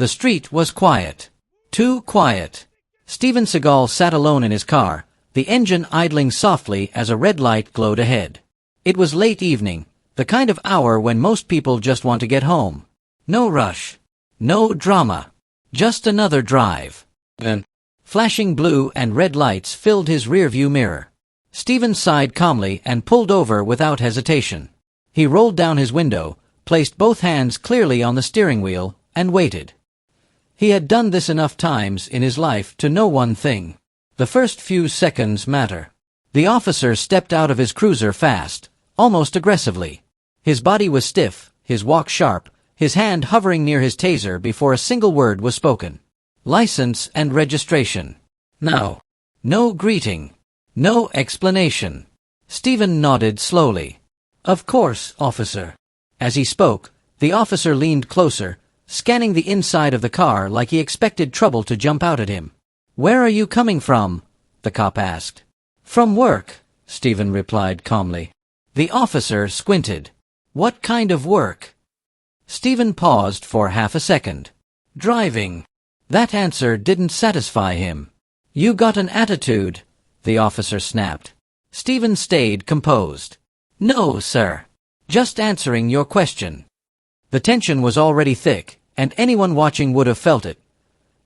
The street was quiet. Too quiet. Steven Seagal sat alone in his car, the engine idling softly as a red light glowed ahead. It was late evening, the kind of hour when most people just want to get home. No rush. No drama. Just another drive. Then, flashing blue and red lights filled his rearview mirror. Steven sighed calmly and pulled over without hesitation. He rolled down his window, placed both hands clearly on the steering wheel, and waited. He had done this enough times in his life to know one thing. The first few seconds matter. The officer stepped out of his cruiser fast, almost aggressively. His body was stiff, his walk sharp, his hand hovering near his taser before a single word was spoken. License and registration. Now. No greeting. No explanation. Steven nodded slowly. Of course, officer. As he spoke, the officer leaned closer, scanning the inside of the car like he expected trouble to jump out at him. Where are you coming from? The cop asked. From work, Steven replied calmly. The officer squinted. What kind of work? Steven paused for half a second. Driving. That answer didn't satisfy him. You got an attitude, the officer snapped. Steven stayed composed. No, sir. Just answering your question. The tension was already thick, and anyone watching would have felt it.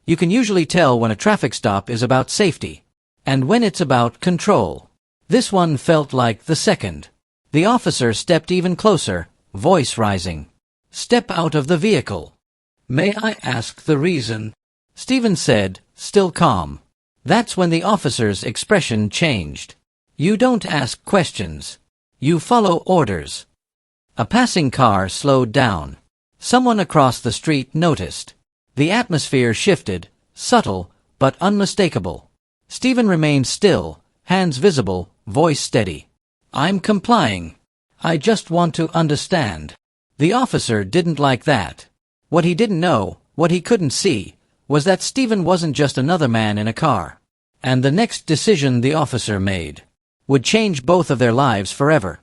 You can usually tell when a traffic stop is about safety, and when it's about control. This one felt like the second. The officer stepped even closer, voice rising. Step out of the vehicle. May I ask the reason? Steven said, still calm. That's when the officer's expression changed. You don't ask questions. You follow orders. A passing car slowed down. Someone across the street noticed. The atmosphere shifted, subtle, but unmistakable. Steven remained still, hands visible, voice steady. I'm complying. I just want to understand. The officer didn't like that. What he didn't know, what he couldn't see, was that Steven wasn't just another man in a car. And the next decision the officer made would change both of their lives forever.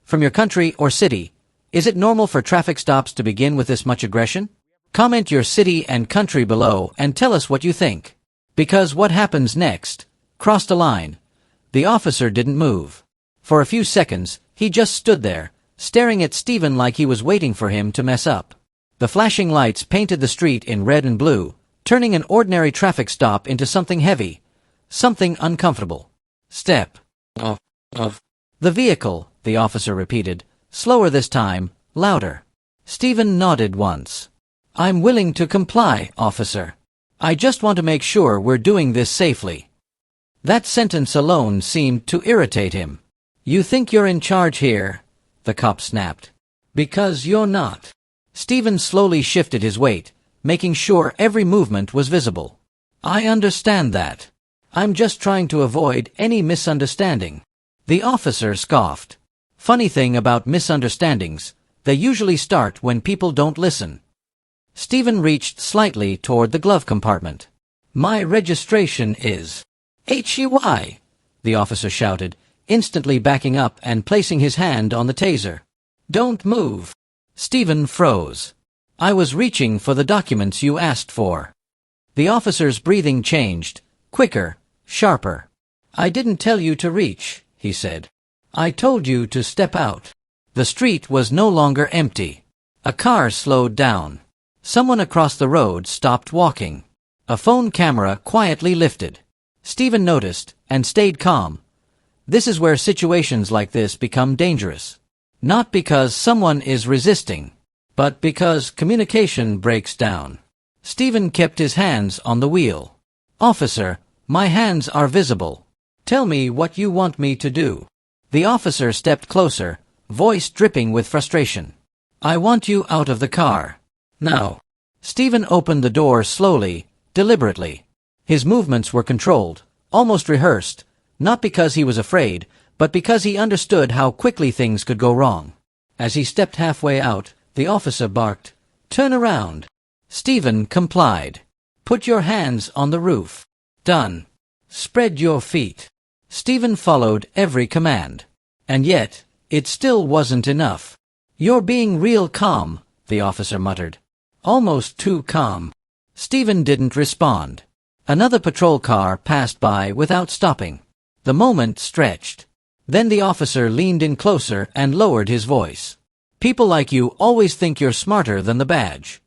From your country or city, is it normal for traffic stops to begin with this much aggression? Comment your city and country below and tell us what you think. Because what happens next crossed a line. The officer didn't move. For a few seconds, he just stood there, staring at Steven like he was waiting for him to mess up. The flashing lights painted the street in red and blue, turning an ordinary traffic stop into something heavy, something uncomfortable. Step off the vehicle, the officer repeated, slower this time, louder. Steven nodded once. I'm willing to comply, officer. I just want to make sure we're doing this safely. That sentence alone seemed to irritate him. You think you're in charge here? The cop snapped. Because you're not. Steven slowly shifted his weight, making sure every movement was visible. I understand that. I'm just trying to avoid any misunderstanding. The officer scoffed. Funny thing about misunderstandings, they usually start when people don't listen. Steven reached slightly toward the glove compartment. My registration is HEY, the officer shouted, instantly backing up and placing his hand on the taser. Don't move. Steven froze. I was reaching for the documents you asked for. The officer's breathing changed, quicker, sharper. I didn't tell you to reach, he said. I told you to step out. The street was no longer empty. A car slowed down. Someone across the road stopped walking. A phone camera quietly lifted. Steven noticed and stayed calm. This is where situations like this become dangerous. Not because someone is resisting, but because communication breaks down. Steven kept his hands on the wheel. Officer, my hands are visible. Tell me what you want me to do. The officer stepped closer, voice dripping with frustration. I want you out of the car. Now. Steven opened the door slowly, deliberately. His movements were controlled, almost rehearsed, not because he was afraid, but because he understood how quickly things could go wrong. As he stepped halfway out, the officer barked, Turn around. Steven complied. Put your hands on the roof. Done. Spread your feet. Steven followed every command. And yet, it still wasn't enough. You're being real calm, the officer muttered. Almost too calm. Stephen didn't respond. Another patrol car passed by without stopping. The moment stretched. Then the officer leaned in closer and lowered his voice. People like you always think you're smarter than the badge.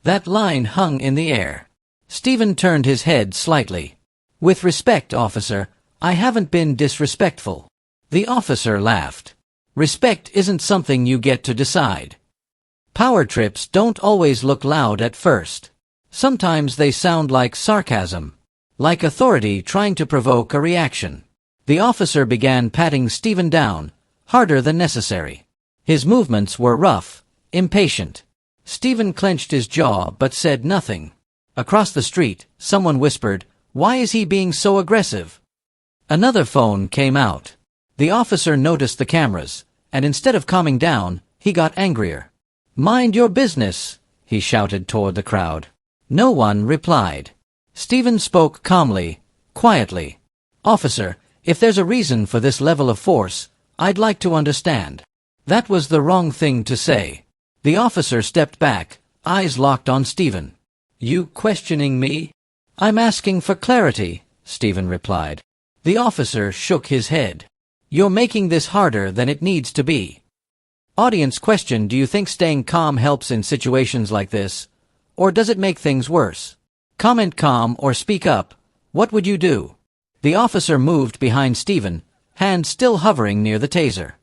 That line hung in the air. Stephen turned his head slightly. With respect, officer, I haven't been disrespectful. The officer laughed. Respect isn't something you get to decide. Power trips don't always look loud at first. Sometimes they sound like sarcasm. Like authority trying to provoke a reaction. The officer began patting Stephen down, harder than necessary. His movements were rough, impatient. Stephen clenched his jaw but said nothing. Across the street, someone whispered, "Why is he being so aggressive?" Another phone came out. The officer noticed the cameras, and instead of calming down, he got angrier. "Mind your business," he shouted toward the crowd. No one replied. Stephen spoke calmly, quietly. "Officer, if there's a reason for this level of force, I'd like to understand." That was the wrong thing to say. The officer stepped back, eyes locked on Stephen. "You questioning me?" "I'm asking for clarity," Stephen replied. The officer shook his head. "You're making this harder than it needs to be." Audience question: do you think staying calm helps in situations like this? Or does it make things worse? Comment calm or speak up. What would you do? The officer moved behind Stephen, hand still hovering near the taser.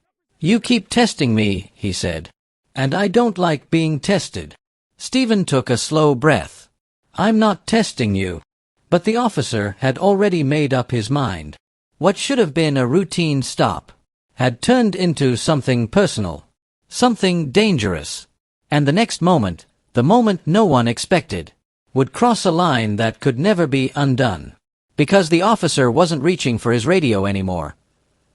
"You keep testing me," he said. "And I don't like being tested." Stephen took a slow breath. "I'm not testing you." But the officer had already made up his mind. What should have been a routine stop had turned into something personal, something dangerous. And the next moment, the moment no one expected, would cross a line that could never be undone. Because the officer wasn't reaching for his radio anymore.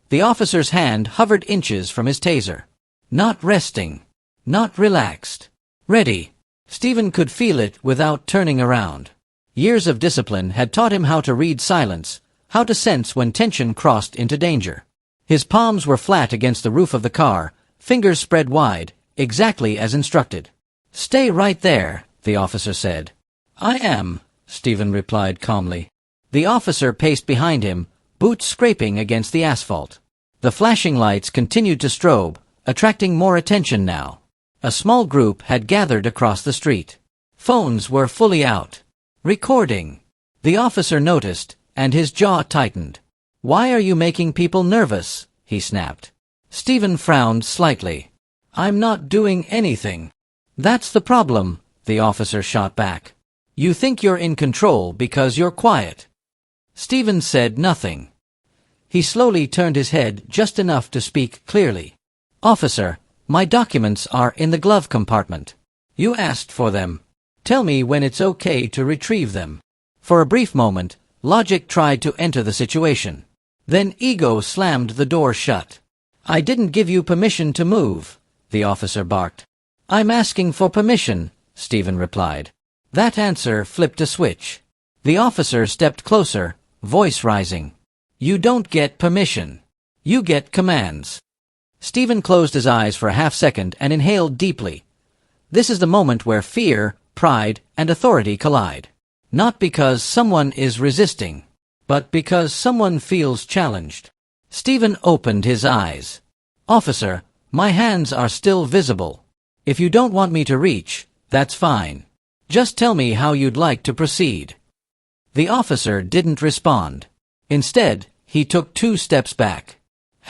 The officer's hand hovered inches from his taser. Not resting. Not relaxed. Ready. Stephen could feel it without turning around. Years of discipline had taught him how to read silence, how to sense when tension crossed into danger. His palms were flat against the roof of the car, fingers spread wide, exactly as instructed. "Stay right there," the officer said. "I am," Stephen replied calmly. The officer paced behind him, boots scraping against the asphalt. The flashing lights continued to strobe, attracting more attention now. A small group had gathered across the street. Phones were fully out. Recording. The officer noticed, and his jaw tightened. "Why are you making people nervous?" he snapped. Stephen frowned slightly. "I'm not doing anything." "That's the problem," the officer shot back. "You think you're in control because you're quiet." Stephen said nothing. He slowly turned his head just enough to speak clearly. "Officer, my documents are in the glove compartment. You asked for them. Tell me when it's okay to retrieve them." For a brief moment, logic tried to enter the situation. Then ego slammed the door shut. "I didn't give you permission to move," the officer barked. "I'm asking for permission," Stephen replied. That answer flipped a switch. The officer stepped closer, voice rising. "You don't get permission. You get commands." Stephen closed his eyes for a half-second and inhaled deeply. This is the moment where fear, pride, and authority collide. Not because someone is resisting, but because someone feels challenged. Stephen opened his eyes. "Officer, my hands are still visible. If you don't want me to reach, that's fine. Just tell me how you'd like to proceed." The officer didn't respond. Instead, he took 2 steps back.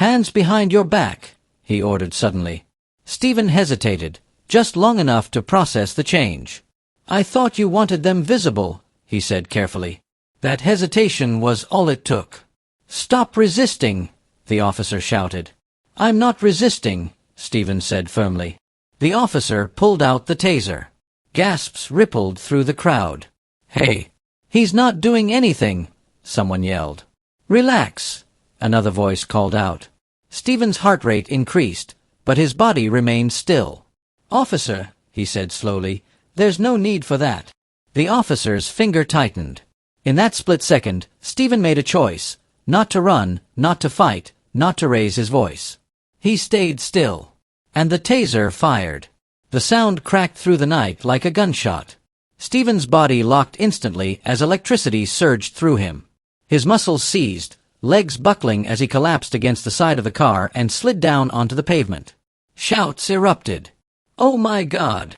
"Hands behind your back," he ordered suddenly. Stephen hesitated, just long enough to process the change. "I thought you wanted them visible," he said carefully. That hesitation was all it took. "Stop resisting," the officer shouted. "I'm not resisting," Stephen said firmly. The officer pulled out the taser. Gasps rippled through the crowd. "Hey, he's not doing anything," someone yelled. "Relax," another voice called out. Stephen's heart rate increased, but his body remained still. "Officer," he said slowly, "there's no need for that." The officer's finger tightened. In that split second, Stephen made a choice, not to run, not to fight, not to raise his voice. He stayed still. And the taser fired. The sound cracked through the night like a gunshot. Stephen's body locked instantly as electricity surged through him. His muscles seized, legs buckling as he collapsed against the side of the car and slid down onto the pavement. Shouts erupted. "Oh my God!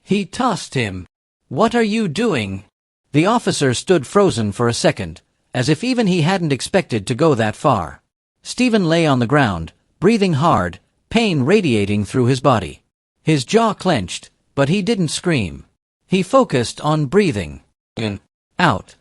He tossed him! What are you doing?" The officer stood frozen for a second, as if even he hadn't expected to go that far. Stephen lay on the ground, breathing hard, pain radiating through his body. His jaw clenched, but he didn't scream. He focused on breathing in, out.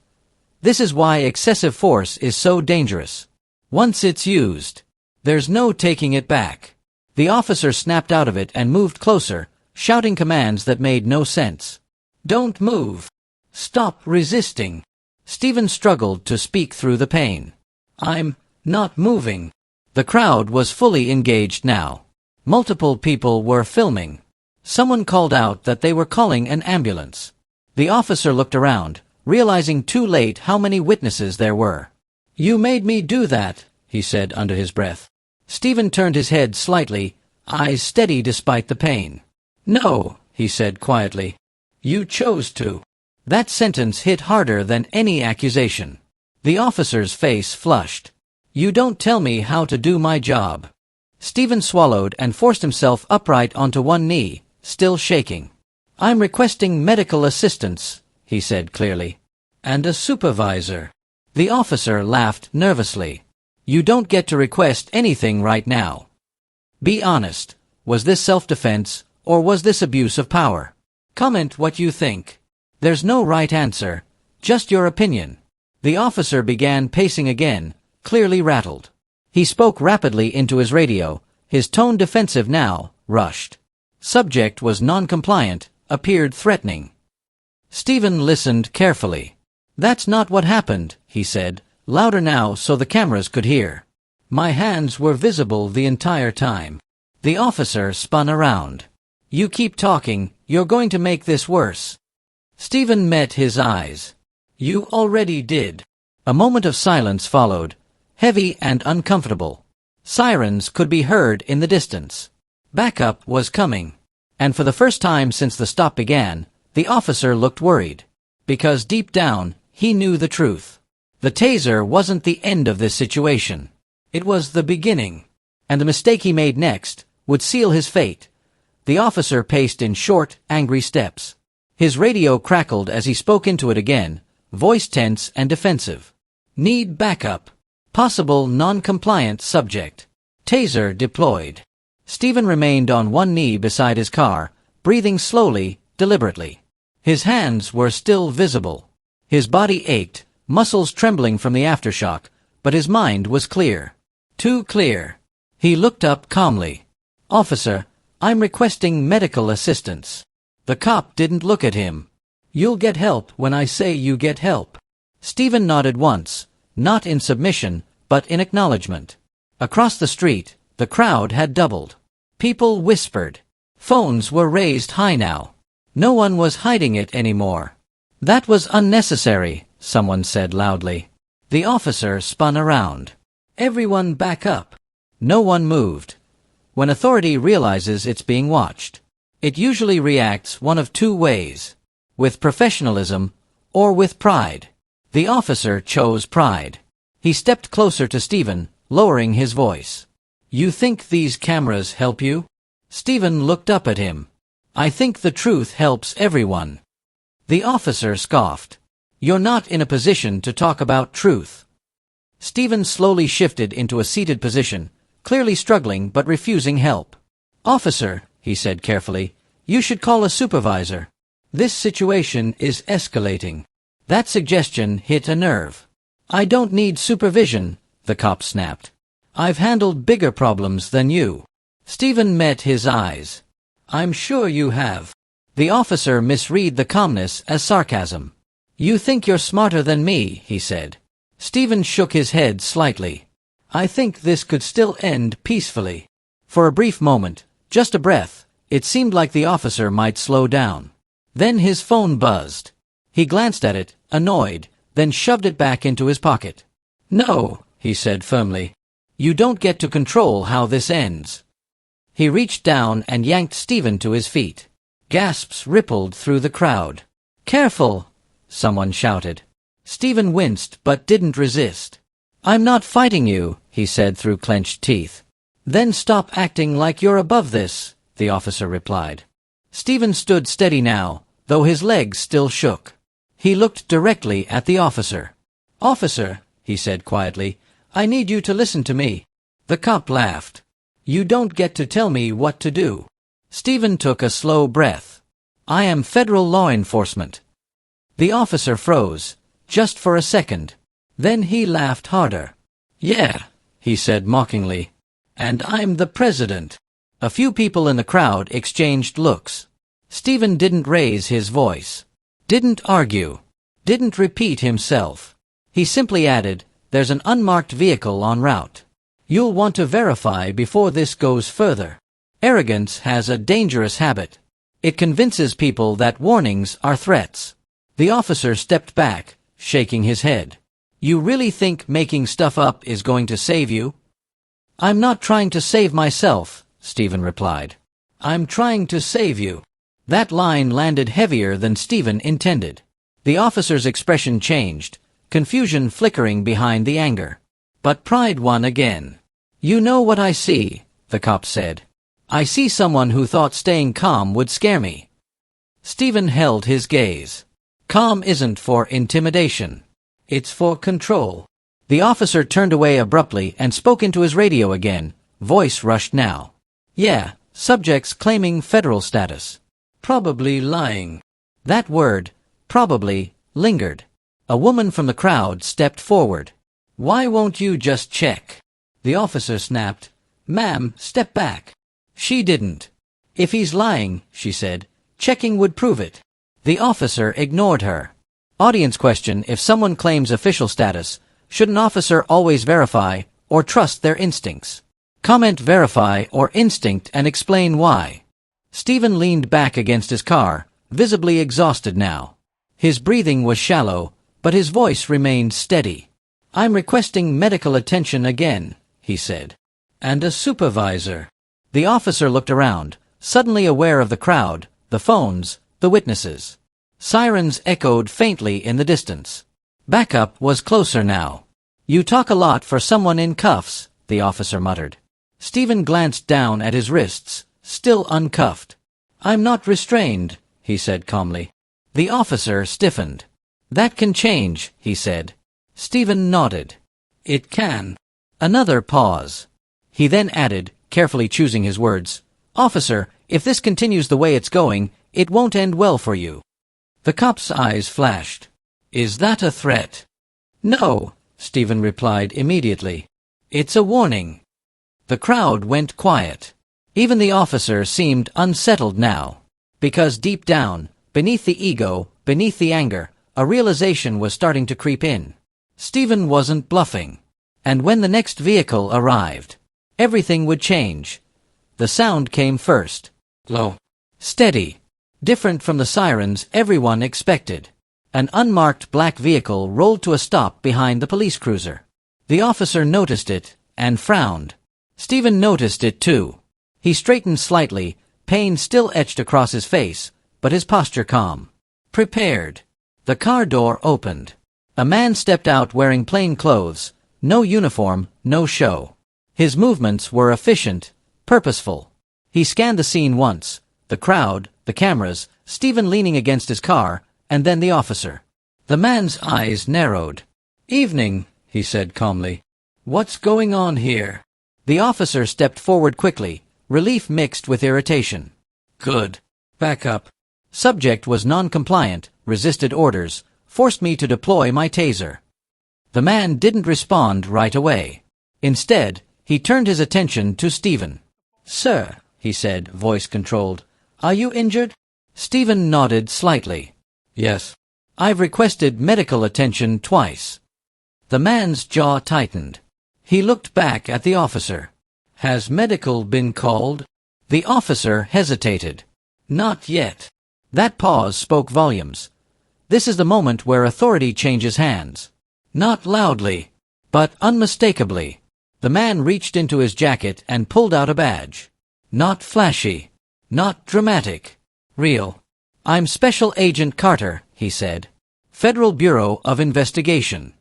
This is why excessive force is so dangerous. Once it's used, there's no taking it back. The officer snapped out of it and moved closer, shouting commands that made no sense. "Don't move. Stop resisting." Stephen struggled to speak through the pain. "I'm not moving." The crowd was fully engaged now. Multiple people were filming. Someone called out that they were calling an ambulance. The officer looked around, realizing too late how many witnesses there were. "You made me do that," he said under his breath. Stephen turned his head slightly, eyes steady despite the pain. "No," he said quietly. "You chose to." That sentence hit harder than any accusation. The officer's face flushed. "You don't tell me how to do my job." Stephen swallowed and forced himself upright onto one knee, still shaking. "I'm requesting medical assistance," he said clearly. "And a supervisor." The officer laughed nervously. "You don't get to request anything right now. Be honest, was this self-defense, or was this abuse of power? Comment what you think. There's no right answer, just your opinion." The officer began pacing again, clearly rattled. He spoke rapidly into his radio, his tone defensive now, rushed. Subject was non-compliant, appeared threatening. Stephen listened carefully. "That's not what happened," he said, louder now so the cameras could hear. "My hands were visible the entire time." The officer spun around. "You keep talking, you're going to make this worse." Stephen met his eyes. "You already did." A moment of silence followed, heavy and uncomfortable. Sirens could be heard in the distance. Backup was coming. And for the first time since the stop began, the officer looked worried. Because deep down, he knew the truth. The taser wasn't the end of this situation. It was the beginning. And the mistake he made next would seal his fate. The officer paced in short, angry steps. His radio crackled as he spoke into it again, voice tense and defensive. "Need backup. Possible non-compliant subject. Taser deployed." Stephen remained on one knee beside his car, breathing slowly, deliberately. His hands were still visible. His body ached, muscles trembling from the aftershock, but his mind was clear. Too clear. He looked up calmly. "Officer, I'm requesting medical assistance." The cop didn't look at him. "You'll get help when I say you get help." Stephen nodded once, not in submission, but in acknowledgement. Across the street, the crowd had doubled. People whispered. Phones were raised high now. No one was hiding it anymore. "That was unnecessary," someone said loudly. The officer spun around. "Everyone back up." No one moved. When authority realizes it's being watched, it usually reacts one of two ways: with professionalism or with pride. The officer chose pride. He stepped closer to Stephen, lowering his voice. "You think these cameras help you?" Stephen looked up at him. "I think the truth helps everyone." The officer scoffed. "You're not in a position to talk about truth." Stephen slowly shifted into a seated position, clearly struggling but refusing help. "Officer," he said carefully, "you should call a supervisor. This situation is escalating." That suggestion hit a nerve. "I don't need supervision," the cop snapped. "I've handled bigger problems than you." Stephen met his eyes. "I'm sure you have." The officer misread the calmness as sarcasm. "You think you're smarter than me," he said. Stephen shook his head slightly. "I think this could still end peacefully." For a brief moment, just a breath, it seemed like the officer might slow down. Then his phone buzzed. He glanced at it, annoyed, then shoved it back into his pocket. "No," he said firmly. "You don't get to control how this ends." He reached down and yanked Stephen to his feet. Gasps rippled through the crowd. Careful, someone shouted. Stephen winced but didn't resist. I'm not fighting you, he said through clenched teeth. Then stop acting like you're above this, the officer replied. Stephen stood steady now, though his legs still shook. He looked directly at the officer. Officer, he said quietly, I need you to listen to me. The cop laughed. You don't get to tell me what to do. Stephen took a slow breath. I am federal law enforcement. The officer froze, just for a second. Then he laughed harder. Yeah, he said mockingly. And I'm the president. A few people in the crowd exchanged looks. Stephen didn't raise his voice. Didn't argue. Didn't repeat himself. He simply added, there's an unmarked vehicle en route. You'll want to verify before this goes further. Arrogance has a dangerous habit. It convinces people that warnings are threats. The officer stepped back, shaking his head. You really think making stuff up is going to save you? I'm not trying to save myself, Stephen replied. I'm trying to save you. That line landed heavier than Stephen intended. The officer's expression changed, confusion flickering behind the anger. But pride won again. You know what I see, the cop said. I see someone who thought staying calm would scare me. Stephen held his gaze. Calm isn't for intimidation. It's for control. The officer turned away abruptly and spoke into his radio again, voice rushed now. Yeah, subjects claiming federal status. Probably lying. That word, probably, lingered. A woman from the crowd stepped forward. Why won't you just check? The officer snapped. Ma'am, step back. She didn't. If he's lying, she said, checking would prove it. The officer ignored her. Audience question: if someone claims official status, should an officer always verify or trust their instincts? Comment verify or instinct and explain why. Stephen leaned back against his car, visibly exhausted now. His breathing was shallow, but his voice remained steady. I'm requesting medical attention again, he said. And a supervisor. The officer looked around, suddenly aware of the crowd, the phones, the witnesses. Sirens echoed faintly in the distance. Backup was closer now. You talk a lot for someone in cuffs, the officer muttered. Stephen glanced down at his wrists, still uncuffed. I'm not restrained, he said calmly. The officer stiffened. That can change, he said. Stephen nodded. It can. Another pause. He then added, carefully choosing his words, Officer, if this continues the way it's going, it won't end well for you. The cop's eyes flashed. Is that a threat? No, Stephen replied immediately. It's a warning. The crowd went quiet. Even the officer seemed unsettled now. Because deep down, beneath the ego, beneath the anger, a realization was starting to creep in. Stephen wasn't bluffing. And when the next vehicle arrived, everything would change. The sound came first. Low. Steady. Different from the sirens everyone expected. An unmarked black vehicle rolled to a stop behind the police cruiser. The officer noticed it, and frowned. Stephen noticed it too. He straightened slightly, pain still etched across his face, but his posture calm. Prepared. The car door opened. A man stepped out wearing plain clothes, no uniform, no show. His movements were efficient, purposeful. He scanned the scene once, the crowd, the cameras, Stephen leaning against his car, and then the officer. The man's eyes narrowed. Evening, he said calmly. What's going on here? The officer stepped forward quickly, relief mixed with irritation. Good. Back up. Subject was non-compliant, resisted orders, forced me to deploy my taser. The man didn't respond right away. Instead, he turned his attention to Stephen. Sir, he said, voice controlled, are you injured? Stephen nodded slightly. Yes. I've requested medical attention twice. The man's jaw tightened. He looked back at the officer. Has medical been called? The officer hesitated. Not yet. That pause spoke volumes. This is the moment where authority changes hands. Not loudly, but unmistakably. The man reached into his jacket and pulled out a badge. Not flashy. Not dramatic. Real. I'm Special Agent Carter, he said. Federal Bureau of Investigation.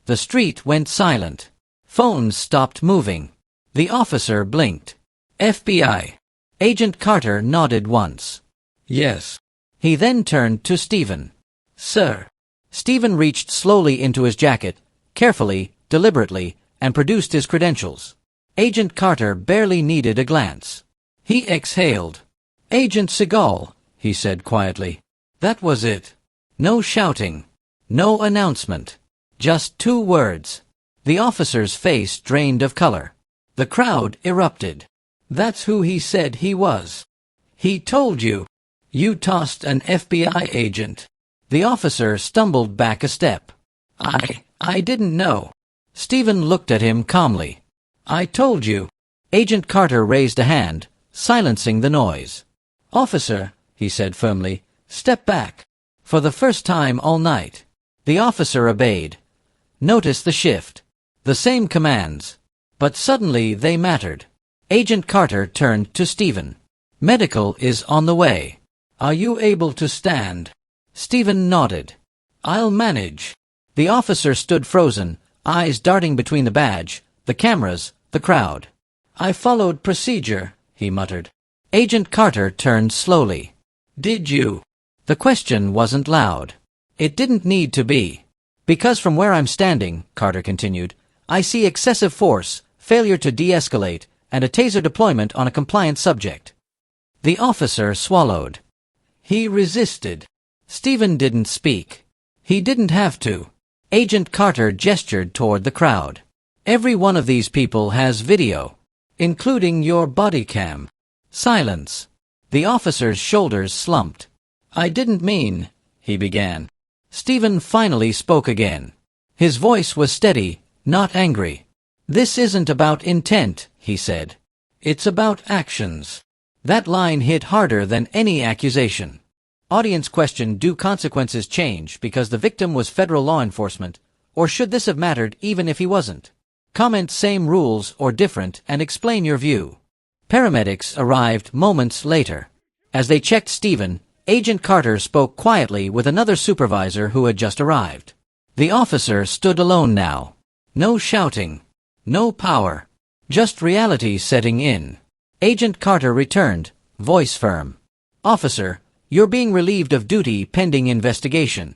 The street went silent. Phones stopped moving. The officer blinked. FBI. Agent Carter nodded once. Yes. He then turned to Stephen. Sir. Stephen reached slowly into his jacket, carefully, deliberately, and produced his credentials. Agent Carter barely needed a glance. He exhaled. Agent Seagal, he said quietly. That was it. No shouting. No announcement. Just 2 words. The officer's face drained of color. The crowd erupted. That's who he said he was. He told you. You tossed an FBI agent. The officer stumbled back a step. I didn't know. Stephen looked at him calmly. I told you. Agent Carter raised a hand, silencing the noise. Officer, he said firmly, step back. For the first time all night. The officer obeyed. Notice the shift. The same commands. But suddenly they mattered. Agent Carter turned to Stephen. Medical is on the way. Are you able to stand? Stephen nodded. I'll manage. The officer stood frozen, eyes darting between the badge, the cameras, the crowd. I followed procedure, he muttered. Agent Carter turned slowly. Did you? The question wasn't loud. It didn't need to be. Because from where I'm standing, Carter continued, I see excessive force, failure to de-escalate, and a taser deployment on a compliant subject. The officer swallowed. He resisted. Stephen didn't speak. He didn't have to. Agent Carter gestured toward the crowd. Every one of these people has video, including your body cam. Silence. The officer's shoulders slumped. I didn't mean, he began. Stephen finally spoke again. His voice was steady, not angry. This isn't about intent, he said. It's about actions. That line hit harder than any accusation. Audience question: do consequences change because the victim was federal law enforcement, or should this have mattered even if he wasn't? Comment same rules or different and explain your view. Paramedics arrived moments later. As they checked Stephen, Agent Carter spoke quietly with another supervisor who had just arrived. The officer stood alone now. No shouting. No power. Just reality setting in. Agent Carter returned, voice firm. Officer, you're being relieved of duty pending investigation.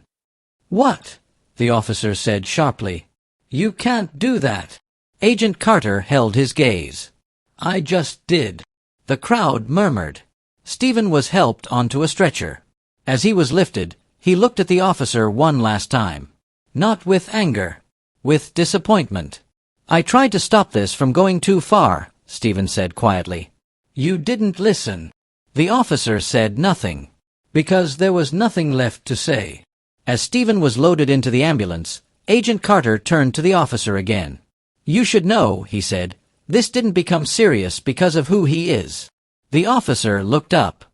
What? The officer said sharply. You can't do that. Agent Carter held his gaze. I just did. The crowd murmured. Stephen was helped onto a stretcher. As he was lifted, he looked at the officer one last time. Not with anger. With disappointment. I tried to stop this from going too far, Stephen said quietly. You didn't listen. The officer said nothing. Because there was nothing left to say. As Stephen was loaded into the ambulance, Agent Carter turned to the officer again. You should know, he said, this didn't become serious because of who he is. The officer looked up.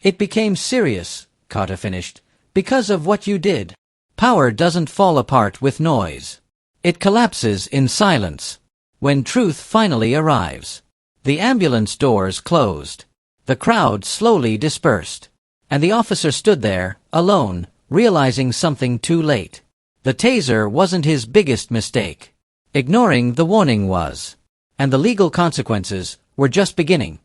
It became serious, Carter finished, because of what you did. Power doesn't fall apart with noise. It collapses in silence. When truth finally arrives. The ambulance doors closed. The crowd slowly dispersed. And the officer stood there, alone, realizing something too late. The taser wasn't his biggest mistake. Ignoring the warning was. And the legal consequences were just beginning.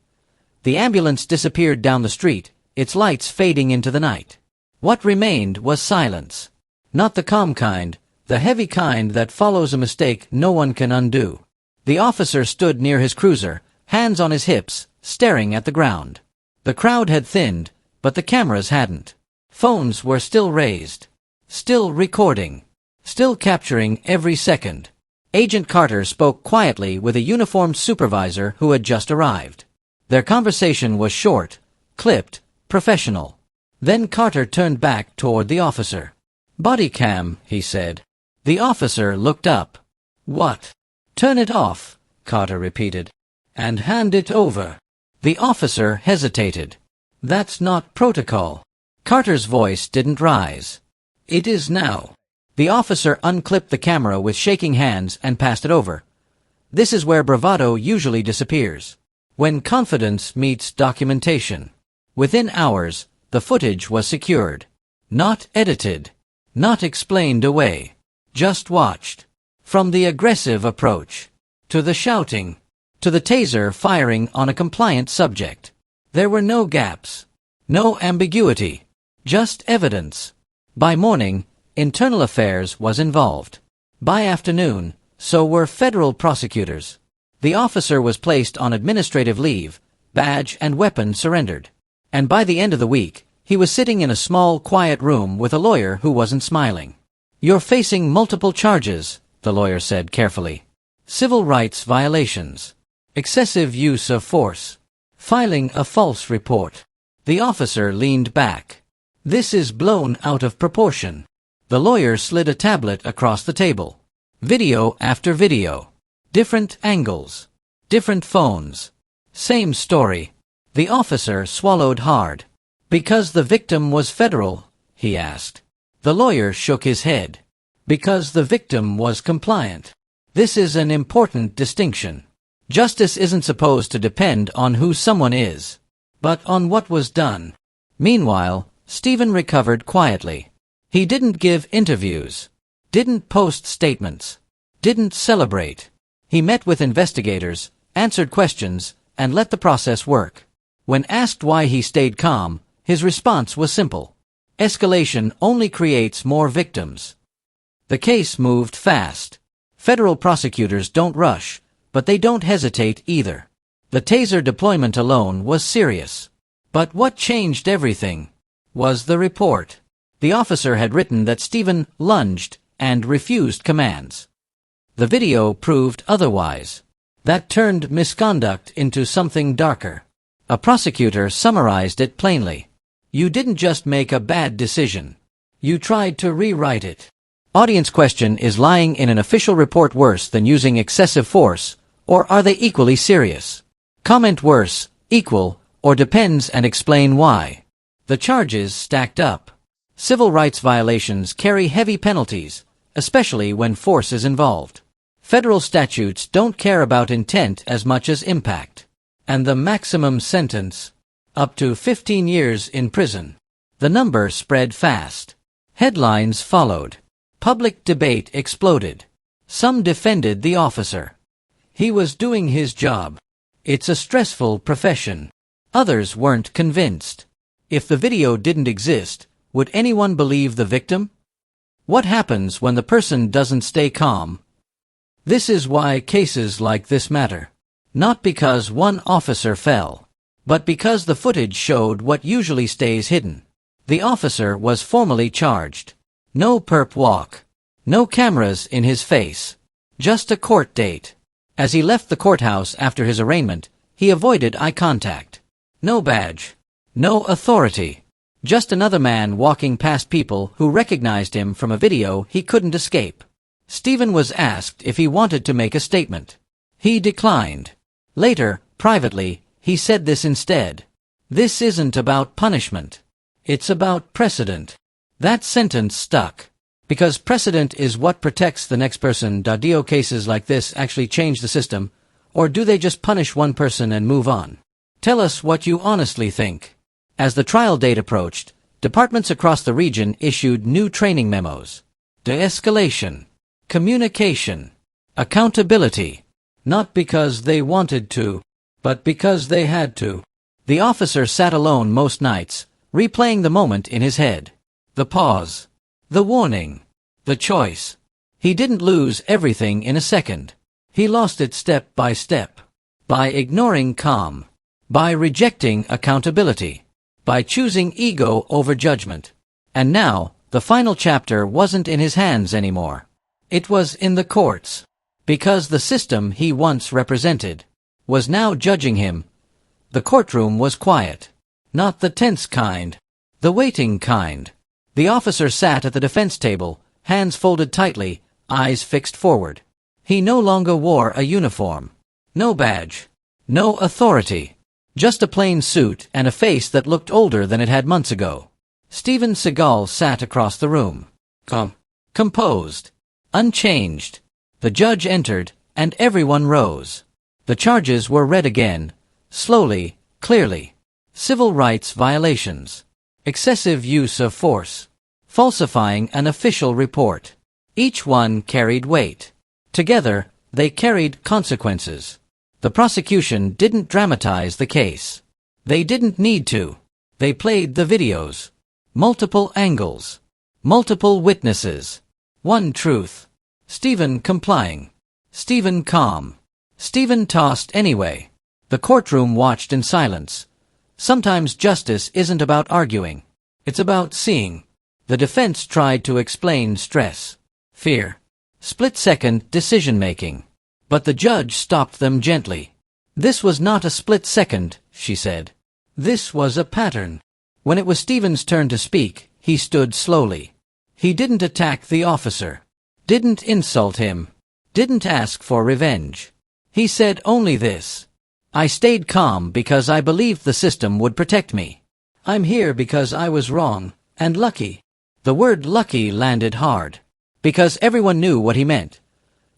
The ambulance disappeared down the street, its lights fading into the night. What remained was silence. Not the calm kind, the heavy kind that follows a mistake no one can undo. The officer stood near his cruiser, hands on his hips, staring at the ground. The crowd had thinned, but the cameras hadn't. Phones were still raised. Still recording. Still capturing every second. Agent Carter spoke quietly with a uniformed supervisor who had just arrived. Their conversation was short, clipped, professional. Then Carter turned back toward the officer. Body cam, he said. The officer looked up. What? Turn it off, Carter repeated. And hand it over. The officer hesitated. That's not protocol. Carter's voice didn't rise. It is now. The officer unclipped the camera with shaking hands and passed it over. This is where bravado usually disappears. When confidence meets documentation. Within hours, the footage was secured. Not edited. Not explained away. Just watched. From the aggressive approach, to the shouting, to the taser firing on a compliant subject. There were no gaps. No ambiguity. Just evidence. By morning, Internal Affairs was involved. By afternoon, so were federal prosecutors. The officer was placed on administrative leave, badge and weapon surrendered. And by the end of the week, he was sitting in a small, quiet room with a lawyer who wasn't smiling. "You're facing multiple charges," the lawyer said carefully. "Civil rights violations. Excessive use of force. Filing a false report." The officer leaned back. "This is blown out of proportion." The lawyer slid a tablet across the table. Video after video. Different angles. Different phones. Same story. The officer swallowed hard. "Because the victim was federal?" he asked. The lawyer shook his head. "Because the victim was compliant. This is an important distinction. Justice isn't supposed to depend on who someone is, but on what was done." Meanwhile, Stephen recovered quietly. He didn't give interviews. Didn't post statements. Didn't celebrate. He met with investigators, answered questions, and let the process work. When asked why he stayed calm, his response was simple. Escalation only creates more victims. The case moved fast. Federal prosecutors don't rush, but they don't hesitate either. The taser deployment alone was serious. But what changed everything was the report. The officer had written that Stephen lunged and refused commands. The video proved otherwise. That turned misconduct into something darker. A prosecutor summarized it plainly. "You didn't just make a bad decision. You tried to rewrite it." Audience question: is lying in an official report worse than using excessive force, or are they equally serious? Comment worse, equal, or depends and explain why. The charges stacked up. Civil rights violations carry heavy penalties, especially when force is involved. Federal statutes don't care about intent as much as impact. And the maximum sentence? Up to 15 years in prison. The number spread fast. Headlines followed. Public debate exploded. Some defended the officer. He was doing his job. It's a stressful profession. Others weren't convinced. If the video didn't exist, would anyone believe the victim? What happens when the person doesn't stay calm? This is why cases like this matter. Not because one officer fell, but because the footage showed what usually stays hidden. The officer was formally charged. No perp walk. No cameras in his face. Just a court date. As he left the courthouse after his arraignment, he avoided eye contact. No badge. No authority. Just another man walking past people who recognized him from a video he couldn't escape. Stephen was asked if he wanted to make a statement. He declined. Later, privately, he said this instead. "This isn't about punishment. It's about precedent." That sentence stuck. Because precedent is what protects the next person. Do cases like this actually change the system, or do they just punish one person and move on? Tell us what you honestly think. As the trial date approached, departments across the region issued new training memos. De-escalation. Communication. Accountability. Not because they wanted to, but because they had to. The officer sat alone most nights, replaying the moment in his head. The pause. The warning. The choice. He didn't lose everything in a second. He lost it step by step. By ignoring calm. By rejecting accountability. By choosing ego over judgment. And now, the final chapter wasn't in his hands anymore. It was in the courts. Because the system he once represented was now judging him. The courtroom was quiet. Not the tense kind. The waiting kind. The officer sat at the defense table, hands folded tightly, eyes fixed forward. He no longer wore a uniform. No badge. No authority. Just a plain suit and a face that looked older than it had months ago. Stephen Seagal sat across the room. Composed. Unchanged. The judge entered, and everyone rose. The charges were read again, slowly, clearly. Civil rights violations. Excessive use of force. falsifying an official report. Each one carried weight. Together, they carried consequences. The prosecution didn't dramatize the case. They didn't need to. They played the videos. Multiple angles. Multiple witnesses. One truth. Stephen complying. Stephen calm. Stephen tossed anyway. The courtroom watched in silence. Sometimes justice isn't about arguing. It's about seeing. The defense tried to explain stress, fear, split-second decision-making. But the judge stopped them gently. This was not a split second, she said. This was a pattern. When it was Stephen's turn to speak, he stood slowly. He didn't attack the officer. Didn't insult him. Didn't ask for revenge. He said only this. I stayed calm because I believed the system would protect me. I'm here because I was wrong, and lucky. The word lucky landed hard. Because everyone knew what he meant.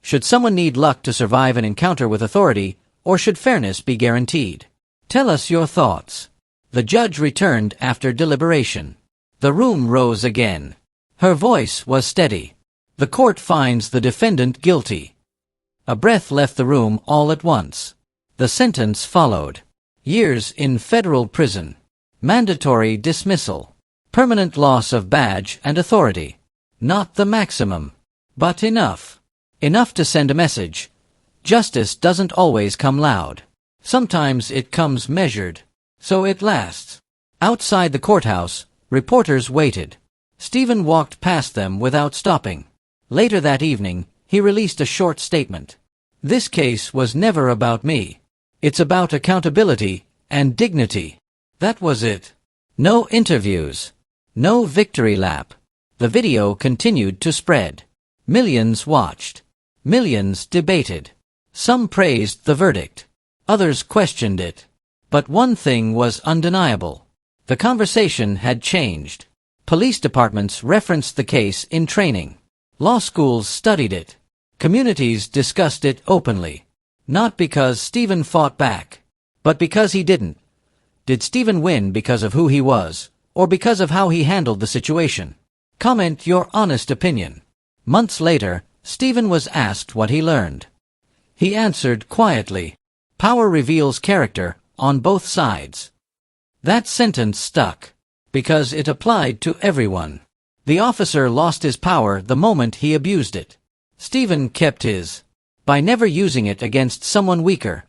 Should someone need luck to survive an encounter with authority, or should fairness be guaranteed? Tell us your thoughts. The judge returned after deliberation. The room rose again. Her voice was steady. The court finds the defendant guilty. A breath left the room all at once. The sentence followed. Years in federal prison. Mandatory dismissal. Permanent loss of badge and authority. Not the maximum. But enough. Enough to send a message. Justice doesn't always come loud. Sometimes it comes measured. So it lasts. Outside the courthouse, reporters waited. Stephen walked past them without stopping. Later that evening, he released a short statement. This case was never about me. It's about accountability and dignity. That was it. No interviews. No victory lap. The video continued to spread. Millions watched. Millions debated. Some praised the verdict. Others questioned it. But one thing was undeniable. The conversation had changed. Police departments referenced the case in training. Law schools studied it. Communities discussed it openly. Not because Stephen fought back, but because he didn't. Did Stephen win because of who he was, or because of how he handled the situation? Comment your honest opinion. Months later, Stephen was asked what he learned. He answered quietly, "Power reveals character on both sides." That sentence stuck, because it applied to everyone. The officer lost his power the moment he abused it. Stephen kept his. By never using it against someone weaker.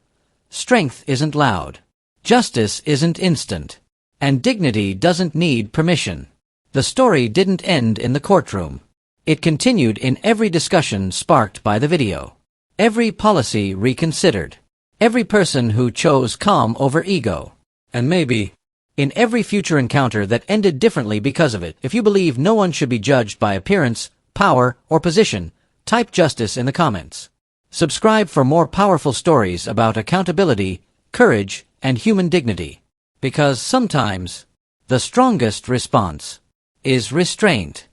Strength isn't loud. Justice isn't instant. And dignity doesn't need permission. The story didn't end in the courtroom. It continued in every discussion sparked by the video. Every policy reconsidered. Every person who chose calm over ego. And maybe in every future encounter that ended differently because of it. If you believe no one should be judged by appearance, power, or position, type justice in the comments. Subscribe for more powerful stories about accountability, courage, and human dignity. Because sometimes, the strongest response is restraint.